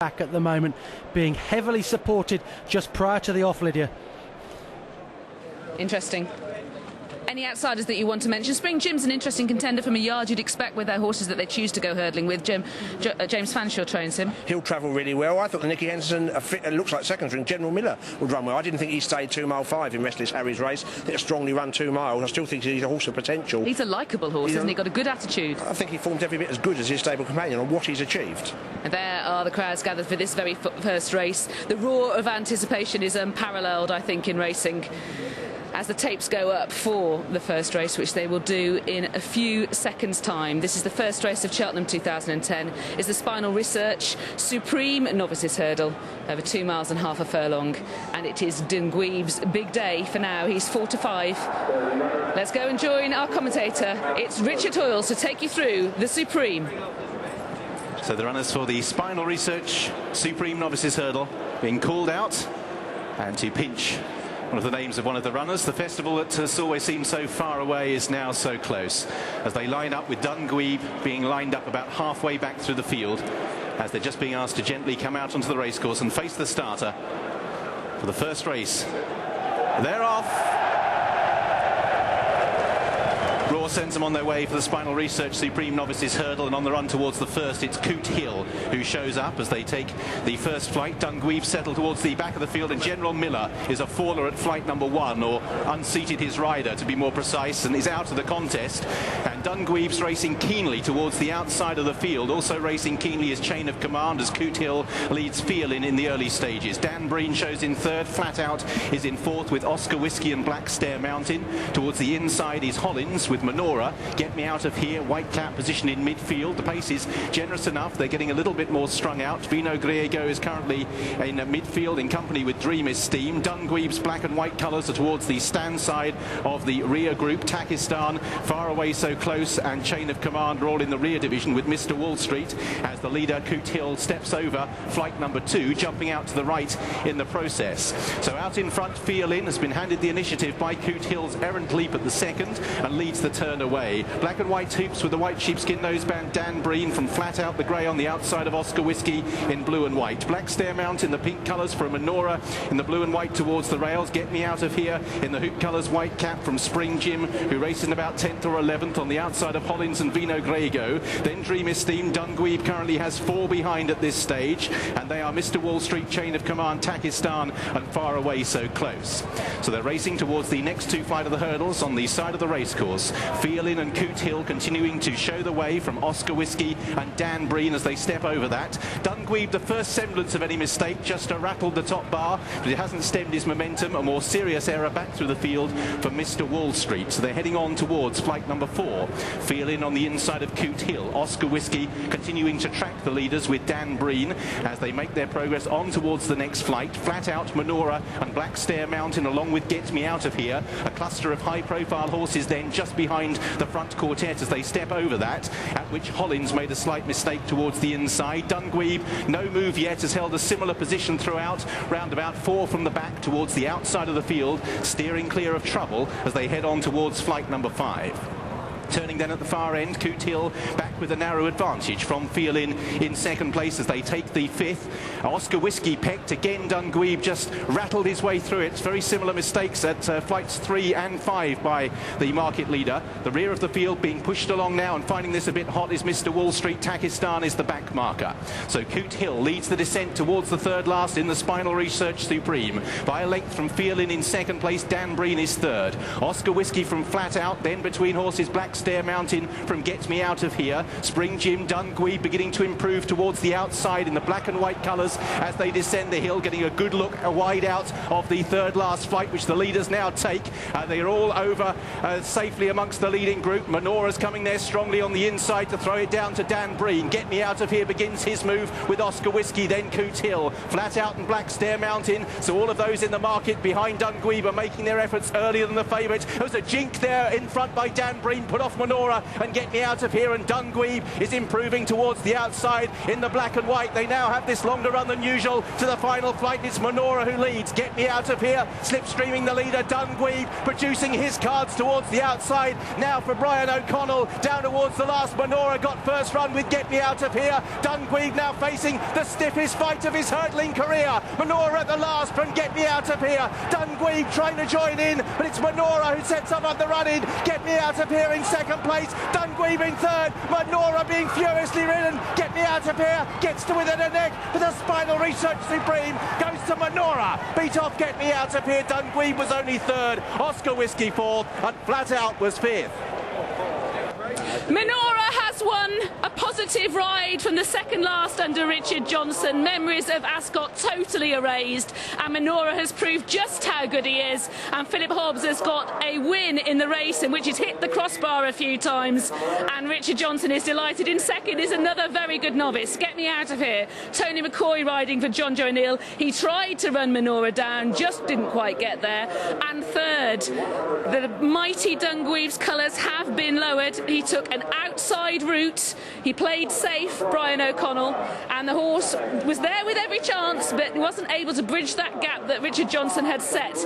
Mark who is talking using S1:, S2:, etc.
S1: back at the moment, being heavily supported just prior to the off, Lydia.
S2: Interesting. Any outsiders that you want to mention? Spring Jim's an interesting contender from a yard you'd expect with their horses that they choose to go hurdling with. James Fanshawe trains him.
S3: He'll travel really well. I thought the Nicky Henderson looks like second string. General Miller would run well. I didn't think he stayed 2 mile 5 in Restless Harry's race. I think he'll strongly run 2 miles. I still think he's a horse of potential.
S2: He's a likeable horse, isn't he? Got a good attitude.
S3: I think he formed every bit as good as his stable companion on what he's achieved.
S2: And there are the crowds gathered for this very first race. The roar of anticipation is unparalleled, I think, in racing, as the tapes go up for the first race, which they will do in a few seconds' time. This is the first race of Cheltenham 2010. It's the Spinal Research Supreme Novices Hurdle, over 2.5 miles a furlong. And it is Dunguib's big day for now. He's 4 to 5. Let's go and join our commentator. It's Richard Hoyles to take you through the Supreme.
S4: So the runners for the Spinal Research Supreme Novices Hurdle being called out, and to pinch one of the names of one of the runners. The festival that has always seemed so far away is now so close, as they line up with Dunguib being lined up about halfway back through the field, as they're just being asked to gently come out onto the racecourse and face the starter for the first race. They're off. Raw sends them on their way for the Spinal Research Supreme Novices Hurdle, and on the run towards the first, it's Coot Hill who shows up as they take the first flight. Dunguib settled towards the back of the field, and General Miller is a faller at flight number 1, or unseated his rider to be more precise, and is out of the contest. And Dunguib's racing keenly towards the outside of the field. Also racing keenly is Chain of Command, as Coot Hill leads Fearlin in the early stages. Dan Breen shows in third. Flat Out is in fourth with Oscar Whiskey and Black Stair Mountain. Towards the inside is Hollins with Menora. Get Me Out of Here, White Cap position in midfield. The pace is generous enough. They're getting a little bit more strung out. Vino Griego is currently in midfield in company with Dream Esteem. Dunguib's black and white colours are towards the stand side of the rear group. Takistan far away, so close, and Chain of Command are all in the rear division with Mr. Wall Street, as the leader Coot Hill steps over flight number 2, jumping out to the right in the process. So out in front, Fearlin has been handed the initiative by Coot Hill's Errant Leap at the second, and leads the turn away. Black and white hoops with the white sheepskin noseband Dan Breen from Flat Out, the grey on the outside of Oscar Whiskey in blue and white. Black Stair Mountain, the pink colours from Menora in the blue and white towards the rails. Get Me Out of Here in the hoop colours, white cap from Spring Jim, who races in about 10th or 11th on the outside of Hollins and Vino Griego. Then Dream Esteem. Dunguib currently has 4 behind at this stage, and they are Mr. Wall Street, Chain of Command, Takistan, and Far Away, so close. So they're racing towards the next 2 flight of the hurdles on the side of the racecourse. Fearlin and Coot Hill continuing to show the way from Oscar Whiskey and Dan Breen as they step over that. Dunguib, the first semblance of any mistake, just rattled the top bar, but it hasn't stemmed his momentum. A more serious error back through the field for Mr. Wall Street. So they're heading on towards flight number 4. Fearlin on the inside of Coot Hill. Oscar Whiskey continuing to track the leaders with Dan Breen as they make their progress on towards the next flight. Flat Out, Menora and Black Stair Mountain, along with Get Me Out of Here. A cluster of high-profile horses then just behind the front quartet as they step over that, at which Hollins made a slight mistake towards the inside. Dunguib, no move yet, has held a similar position throughout, round about 4 from the back towards the outside of the field, steering clear of trouble as they head on towards flight number 5. Turning then at the far end, Coot Hill back with a narrow advantage from Fearlin in second place as they take the 5th. Oscar Whiskey pecked again. Dunguib just rattled his way through it. Very similar mistakes at flights 3 and 5 by the market leader. The rear of the field being pushed along now, and finding this a bit hot is Mr. Wall Street. Takistan is the back marker. So Coot Hill leads the descent towards the third last in the Spinal Research Supreme. By a length from Fearlin in second place, Dan Breen is third. Oscar Whiskey from Flat Out, then between horses Black Stair Mountain from Get Me Out of Here. Spring Jim, Dunguib beginning to improve towards the outside in the black and white colours as they descend the hill, getting a good look wide out of the third last flight, which the leaders now take. They're all over safely amongst the leading group. Menora's coming there strongly on the inside to throw it down to Dan Breen. Get Me Out of Here begins his move with Oscar Whiskey, then Coot Hill. Flat Out and Black Stair Mountain. So all of those in the market behind Dunguib are making their efforts earlier than the favourite. There was a jink there in front by Dan Breen, put off off Manora and Get Me Out of Here, and Dunguib is improving towards the outside in the black and white. They now have this longer run than usual to the final flight. It's Manora who leads. Get Me Out of Here slipstreaming the leader. Dunguib producing his cards towards the outside. Now for Brian O'Connell down towards the last. Manora got first run with Get Me Out of Here. Dunguib now facing the stiffest fight of his hurdling career. Manora at the last from Get Me Out of Here. Dunguib trying to join in, but it's Manora who sets up on the run in. Get Me Out of Here in second place. Dunguib in third. Manora being furiously ridden. Get Me Out of Here gets to within a neck, but the Spinal Research Supreme goes to Manora. Beat off Get Me Out of Here. Dunguib was only third. Oscar Whiskey fourth, and Flat Out was fifth.
S2: Manora has won a positive ride from the second last under Richard Johnson. Memories of Ascot totally erased, and Manora has proved just how good he is. And Philip Hobbs has got a win in the race in which he's hit the crossbar a few times. And Richard Johnson is delighted. In second is another very good novice, Get Me Out of Here. Tony McCoy riding for John Joe O'Neill. He tried to run Manora down, just didn't quite get there. And third, the mighty Dunguib's colours have been lowered. He took an outside route. He played safe, Brian O'Connell, and the horse was there with every chance, but wasn't able to bridge that gap that Richard Johnson had set.